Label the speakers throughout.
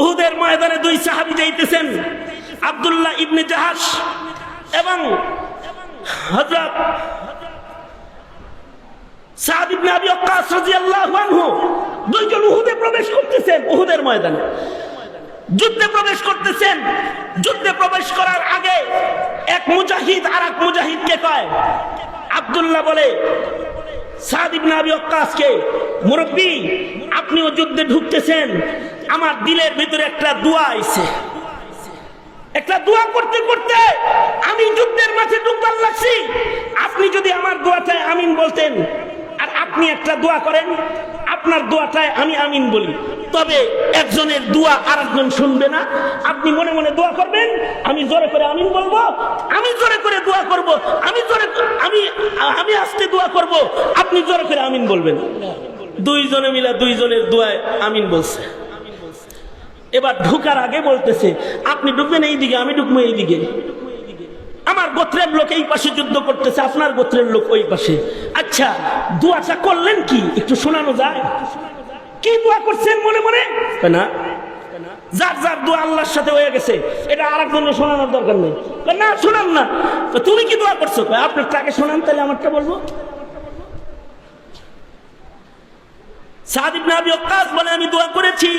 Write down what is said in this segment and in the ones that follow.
Speaker 1: উহুদের ময়দানে দুই সাহাবী যাইতেছেন, আব্দুল্লাহ ইবনে জাহাশ এবং হযরত সাদ ইবনে আবি ওয়াক্কাস রাদিয়াল্লাহু আনহু দুইজন উহুদে প্রবেশ করতেছেন। উহুদের ময়দানে যুদ্ধে প্রবেশ করতেছেন। যুদ্ধে প্রবেশ করার আগে এক মুজাহিদ আর এক মুজাহিদকে কয়, আব্দুল্লাহ বলে সাদ ইবনে আবি ওয়াক্কাসকে, মুরব্বী আপনিও যুদ্ধে ঢুকতেছেন, আমার দিলের ভিতরে একটা দোয়া আইছে, একটা দোয়া করতে করতে আমি যুদ্ধের মাঠে ঢুকবার লাগছি। আপনি যদি আমার দোয়াটায় আমিন বলতেন, আর আপনি একটা দোয়া করেন, আপনার দোয়াটায় আমি আমিন বলি, তবে একজনের দোয়া আর একজন শুনবে না। আপনি মনে মনে দোয়া করবেন, আমি জোরে করে আমিন বলবো, আমি জোরে করে দোয়া করব, আমি আস্তে দোয়া করব, আপনি জোরে করে আমিন বলবেন। দুইজনে মিলে দুইজনের দোয়ায় আমিন বলছে। এবার ঢুকার আগে বলতেছে, আপনি ঢুকবেন এই দিকে, আমি ঢুকবো এই দিকে। আমার গোত্রের লোক এই পাশে যুদ্ধ করতেছে, আপনার গোত্রের লোক ওই পাশে। আচ্ছা দোয়াটা করলেন কি একটু শোনানো যায়? কি দোয়া করছেন মনে মনে? না, যার যার দোয়া আল্লাহর সাথে হয়ে গেছে, এটা আরেকজন শোনানোর দরকার নেই। না শোনান না, তো তুমি কি দোয়া করছো? আপনার টাকে শোনান, তাহলে আমারটা বলবো। সাদ ইবনে আবি ওয়াক্কাস বলে, আমি দোয়া করেছি,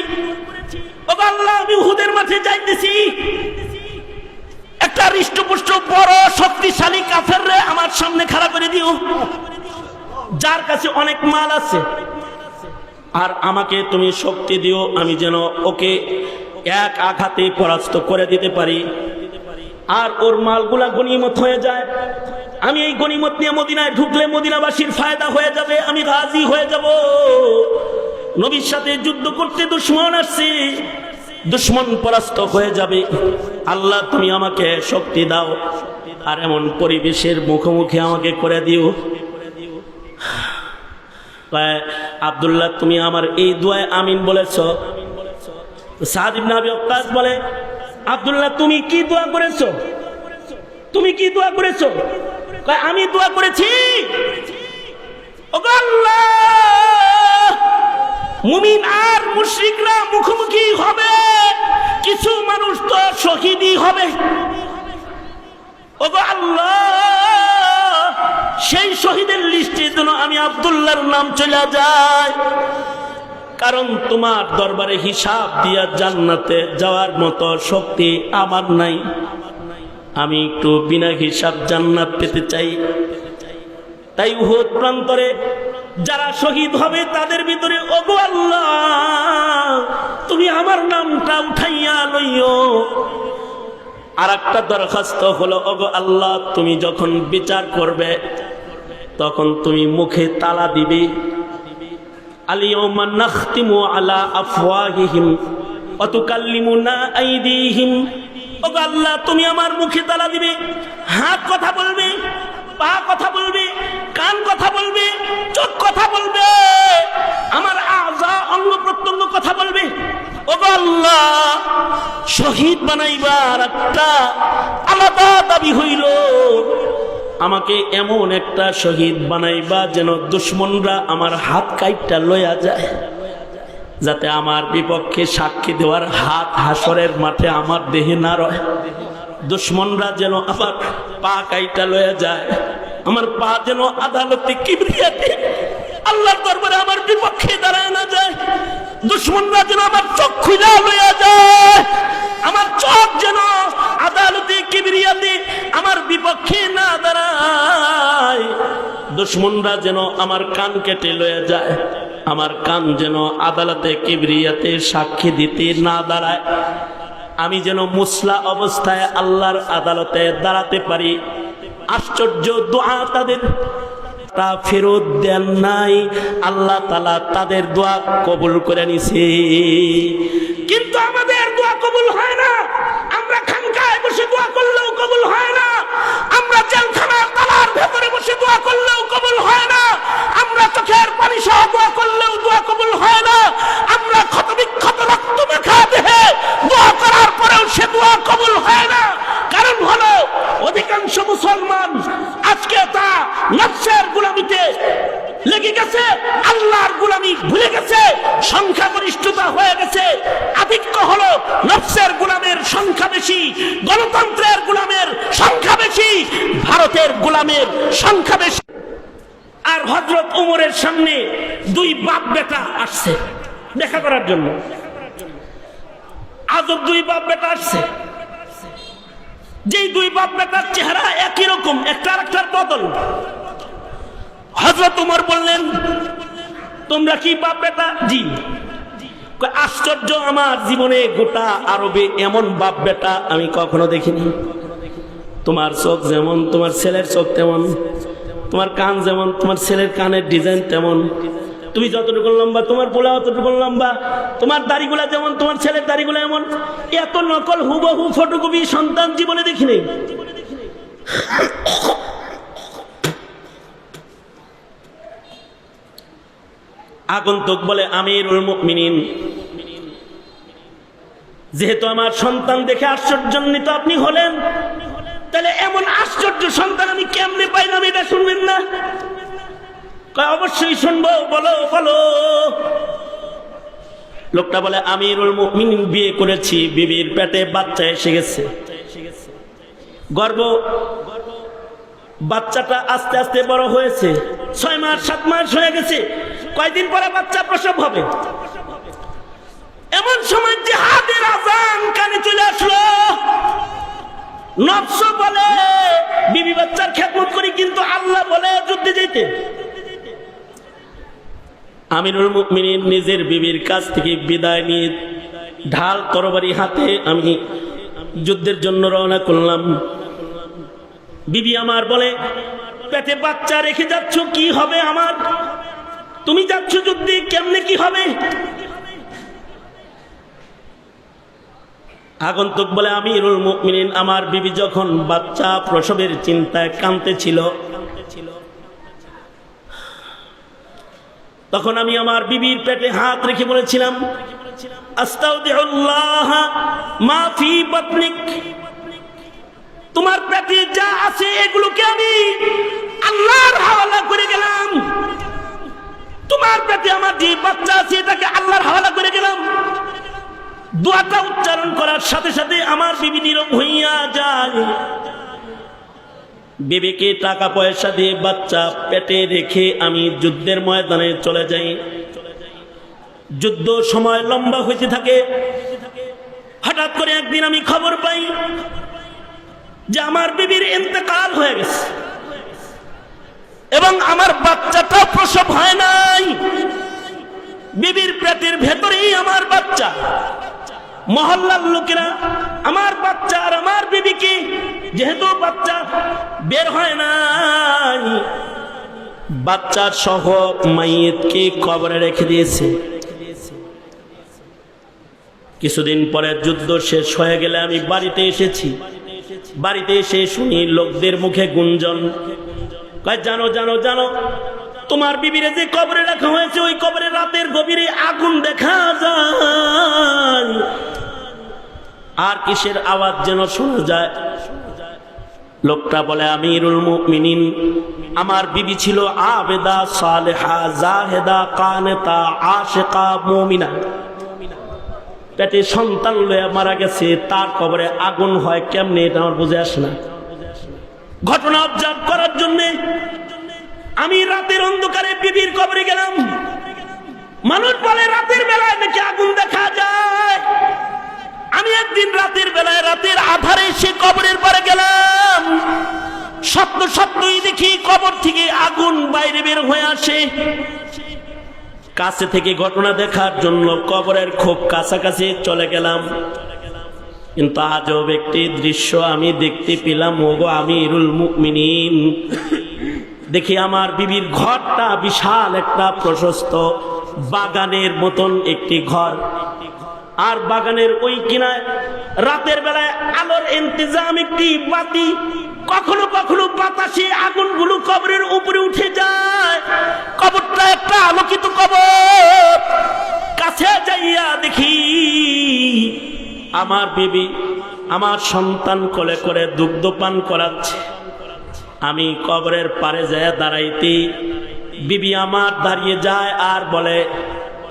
Speaker 1: ও আল্লাহ আমি উহুদের মাঠে যাইতেছি, একটা হৃষ্টপুষ্ট বড় শক্তিশালী কাফেররে আমার সামনে খাড়া করে দিও, যার কাছে অনেক মাল আছে, আর আমাকে তুমি শক্তি দিও, আমি যেন ওকে এক আঘাতে পরাস্ত করে দিতে পারি, আর ওর মালগুলা গনিমত হয়ে যায়। আমি এই গনিমত নিয়ে মদিনায় ঢুকলে মদিনাবাসীর ফায়দা হয়ে যাবে, আমি গাজী হয়ে যাব। নবীর সাথে যুদ্ধ করতে দুশমন আসছে, দুশমন পরাস্ত হয়ে যাবে। আল্লাহ তুমি আমাকে শক্তি দাও, আর এমন পরিবেশের মুখোমুখি আমাকে করে দিও। আব্দুল্লাহ তুমি আমার এই দোয়ায় আমিন বলেছ। সাদ ইবনে আবি ওয়াক্কাস বলে, আব্দুল্লাহ তুমি কি দোয়া করেছো? তুমি কি দোয়া করেছো? আমি দোয়া করেছি, ওগো আল্লাহ মুমিন আর মুশরিকরা মুখোমুখি হবে, কিছু মানুষ তো শহীদই হবে। ওগো আল্লাহ সেই শহীদের লিস্টে যেন আমি আব্দুল্লাহর নাম চলে যায়, কারণ তোমার দরবারে হিসাব দিয়া জান্নাতে যাওয়ার মতো শক্তি আমার নাই। আমি একটু বিনা হিসাব জান্নাত পেতে চাই। তাই উহুদ প্রান্তরে যারা শহীদ হবে তাদের ভিতরে ওগো আল্লাহ তুমি আমার নামটা উঠাইয়া লইও। আর একটা দরখাস্ত হলো, ওগো আল্লাহ তুমি যখন বিচার করবে তখন তুমি মুখে তালা দিবে। আলিয়াউমা নাখতিমু আলা আফওয়াহিহিম ওয়া তুকাল্লিমুনা আইদিহিম। ওগো আল্লাহ তুমি আমার মুখে তালা দিবে, হাত কথা বলবে, পা কথা বলবে, কান কথা বলবে, চোখ কথা বলবে, আমার আযা অঙ্গ প্রত্যঙ্গ কথা বলবে। ওগো আল্লাহ শহীদ বানাইবার একটা আলাদা দাবি হইল, আমাকে এমন একটা শহীদ বানাইবা যেন দুশমনরা আমার হাত কাইটটা লইয়া যায়, যাতে আমার বিপক্ষে সাক্ষী দেওয়ার হাত হাসরের মাঠে আমার দেহে না রয়। দুশমনরা যেন আমার পা কাইটা লইয়া যায়, আমার পা যেন আদালতে কিবরিয়াতে আল্লাহর দরবারে আমার বিপক্ষে দাঁড়ায় না যায়। দুশমনরা যেন আমার চোখ খুলে লইয়া যায়, আমার চোখ যেন আদালতে কিবরিয়াতে আমার বিপক্ষে না দাঁড়ায়। দুশমনরা যেন আমার কান কেটে লইয়া যায়, আমার কান যেন আদালতে কিবরিয়াতে সাক্ষী দিতে না দাঁড়ায়। আমি যেন মুসলা অবস্থায় আল্লাহর আদালতে দাঁড়াতে পারি। আশ্চর্য দোয়া তাদের, তা ফেরত দেন নাই, আল্লাহ তাআলা তাদের দোয়া কবুল করে নিছে। কিন্তু আমাদের দোয়া কবুল হয় না। আমরা খানকায় বসে দোয়া করলেও কবুল হয় না, আমরা জেলখানার তালার ভেতরে বসে দোয়া করলেও কবুল হয় না, আমরা চোখের পানি সহ দোয়া করলেও দোয়া কবুল হয় না, আমরা ক্ষতবিক্ষত রক্ত মাখা দেহে দোয়া করার পরেও সে দোয়া কবুল হয় না। কারণ হলো অধিকাংশ মুসলমান আজকে তা নফসের গোলামিতে লেগে গেছে, আল্লাহর গোলামি ভুলে গেছে, সংখ্যাগরিষ্ঠতা হয়ে গেছে, আধিক্য হলো নফসের গোলামের সংখ্যা বেশি, গণতন্ত্রের গোলামের সংখ্যা বেশি, ভারতের গোলামের সংখ্যা বেশি। আর হযরত ওমরের সামনে দুই বাপ বেটা আসছে দেখা করার জন্য। আজব দুই বাপ বেটা আসছে, যেই দুই বাপ বেটার চেহারা একই রকম, একটা আরেকটার বদল। হযরত ওমর বললেন, তোমরা কি বাপ বেটা? জি। আশ্চর্য, আমার জীবনে গোটা আরবে এমন বাপ বেটা আমি কখনো দেখিনি। তোমার চোখ যেমন তোমার ছেলের চোখ তেমন, তোমার কান যেমন তোমার ছেলের কানের ডিজাইন তেমন, তুমি যতটুকু লম্বা তোমার পোলা অতটুকু লম্বা, তোমার দাড়িগুলা যেমন তোমার ছেলের দাড়িগুলা এমন। এত নকল হুবহু ফটোকপি সন্তান জীবনে দেখিনি। আগন্তুক বলে, আমিরুল মুমিনিন, যেহেতু আমার সন্তান দেখে আশ্চর্যান্বিত আপনি হলেন, তাহলে এমন আশ্চর্য সন্তান আমি কেমনে পাইলাম এটা শুনবেন না? অবশ্যই শুনবো, বলো বলো। লোকটা বলে, আমিরুল মুমিনিন বিয়ে করেছি, বিবির পেটে বাচ্চা এসে গেছে, গর্ভ, বাচ্চাটা আস্তে আস্তে বড় হয়েছে, 6 মাস 7 মাস হয়ে গেছে, কয়দিন পরে বাচ্চা প্রসব হবে। এমন সময় জিহাদের আযান কানে চলে আসলো। নফস বলে বিবি বাচ্চার খেদমত করি, কিন্তু আল্লাহ বলে যুদ্ধে যেতে। আমিরুল মুমিনিন নিজের বিবির কাছ থেকে বিদায় নিয়ে ঢাল তরবারি হাতে আমি যুদ্ধের জন্য রওনা করলাম। বিবি আমার বলে, পেটে বাচ্চা রেখে যাচ্ছ, কি হবে আমার? তুমি যাচ্ছ যুদ্ধে, কেমনে কি হবে? আগন্তুক বলে, আমিরুল মুমিনিন, আমার বিবি যখন বাচ্চা প্রসবের চিন্তায় কাঁদতেছিল, তখন আমি আমার বিবির পেটে হাত রেখে বলেছিলাম, আস্তাউদিউল্লাহ মা ফি বাতনিক, তোমার পেটে যা আছে এগুলোকে আমি আল্লাহর হাওয়ালা করে গেলাম। তোমার পেটে আমার যে বাচ্চা আছে এটাকে আল্লাহর হাওয়ালা করে গেলাম। দোয়াটা উচ্চারণ করার সাথে সাথে আমার বিবি নীরব হইয়া যায়। বিবিকে টাকা পয়সা দিয়ে বাচ্চা পেটে রেখে আমি যুদ্ধের ময়দানে চলে যাই। যুদ্ধ সময় লম্বা হইতে থাকে। হঠাৎ করে একদিন আমি খবর পাই যে আমার বিবির ইন্তেকাল হয়ে গেছে এবং আমার বাচ্চাটা প্রসব হয় নাই। বিবির পেটের ভেতরেই আমার বাচ্চা। মহল্লার লোকেরা আমার বাচ্চা আর আমার বিবিকে, যেহেতু বাচ্চা বের হয় নাই, বাচ্চা সহ মাইয়িতকে কবরে রেখে দিয়েছে। কিছুদিন পরে যুদ্ধ শেষ হয়ে গেলে আমি বাড়িতে এসেছি। বাড়িতে এসে শুনি লোকদের মুখে গুঞ্জন, কয় জানো জানো জানো, তোমার বিবিরে যে কবরে রাখা হয়েছে ওই কবরে রাতের গভীরে আগুন দেখা যায়। আর কিসের আওয়াজ যেন শোনা যায়। লোকটা বলে, আমিরুল মুমিনিন, আমার বিবি ছিল আবেদা, সালেহা, জাহেদা, কানেতা, আশিকা, মুমিনা। পেটে সন্তান লয়ে মারা গেছে, তার কবরে আগুন হয় কেমনে এটা আমার বুঝে আসে না। ঘটনা অবজার্ভ করার জন্য আমি রাতের অন্ধকারে বিবির কবরে গেলাম। মানুষ বলে রাতের বেলায় নাকি আগুন দেখা যায়। আমি একদিন রাতের বেলায় রাতের আধারে সে কবরের পরে গেলাম। সত্যই দেখি কবর থেকে আগুন বাইরে বের হয়ে আসে। কাছে থেকে ঘটনা দেখার জন্য কবরের খুব কাছাকাছি চলে গেলাম, কিন্তু আজব একটি দৃশ্য আমি দেখতে পেলাম। ওগো আমিরুল মুমিনিন, দেখি আমার বিবির ঘরটা বিশাল একটা প্রশস্ত বাগানের মতন একটি ঘর। আর বাগানের ওই কিনায় রাতের বেলায় আলোর ইন্তজাম একটি বাতি। কখনো কখনো বাতাসে আগুনগুলো কবরের উপরে উঠে যায়। কবরটা একটা আলোকিত কবর। কাছে যাইয়া দেখি আমার বিবি আমার সন্তান কোলে করে দুগ্ধ পান করাচ্ছে। আমি কবরের পারে যায় দাঁড়াইতে, বিবি আমার দাঁড়িয়ে যায় আর বলে,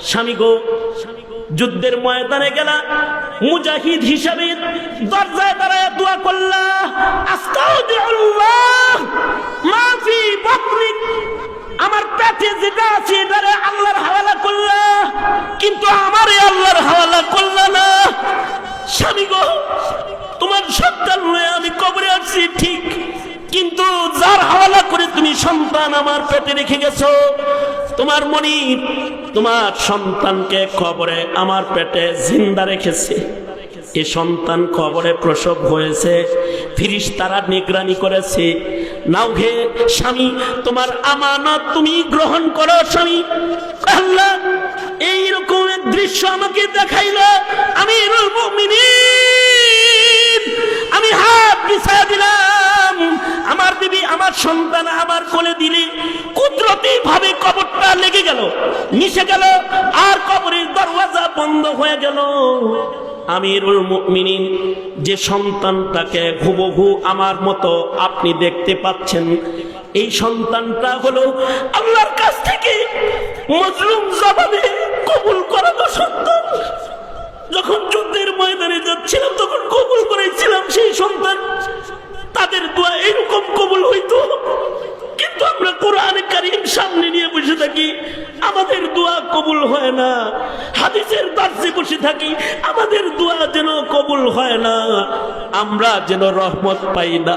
Speaker 1: স্বামী গো, যুদ্ধের ময়দানে গেলা, মুজাহিদ হিসাবে দরজায় দাঁড়ায় দোয়া করলা, আস্তাউদিউল্লাহ মা ফি বাতনিক, আমার পেটে যেটা আছে এটারে আল্লাহর হাওয়ালা করলা, কিন্তু আমারে আল্লাহর হাওয়ালা করলা না। স্বামী গো, তোমার সন্তান হয়ে আমি কবরে আসছি ঠিক, কিন্তু যার হাওয়ালা করে তুমি সন্তান আমার পেটে রেখে গেছো, তোমার মনিব তোমার সন্তানকে কবরে আমার পেটে জিন্দা রেখেছে। এ সন্তান কবরে প্রসব হয়েছে, ফেরেশতারা নিগরানি করেছে। নাও হে স্বামী, তোমার আমানত তুমি গ্রহণ করো। স্বামী আল্লাহ এইরকম এক দৃশ্য আমাকে দেখাইলো, আমিরুল মুমিনিন, আমি হাত বিছায়া দিলাম, আমার বিবি আমার সন্তান আমার কোলে দিলে কুদরতি ভাবে কবরটা লেগে গেল, মিশে গেল, আর কবরের দরওয়াজা বন্ধ হয়ে গেল। আমিরুল মুমিনিন, যে সন্তানটাকে হুবহু আমার মতো আপনি দেখতে পাচ্ছেন, এই সন্তানটা হলো আল্লাহর কাছ থেকে মজলুম জবাবে কবুল করানো সন্তান। যখন যুদ্ধের ময়দানে যাচ্ছিলাম তখন কবুল করেছিলাম সেই সন্তান। তাদের দোয়া এরকম কবুল হইতো, কিন্তু আমরা কোরআন কারীম সামনে নিয়ে বসে থাকি, আমাদের দোয়া কবুল হয় না। হাদিসের দার্সে বসে থাকি, আমাদের দোয়া যেন কবুল হয় না, আমরা যেন রহমত পাই না।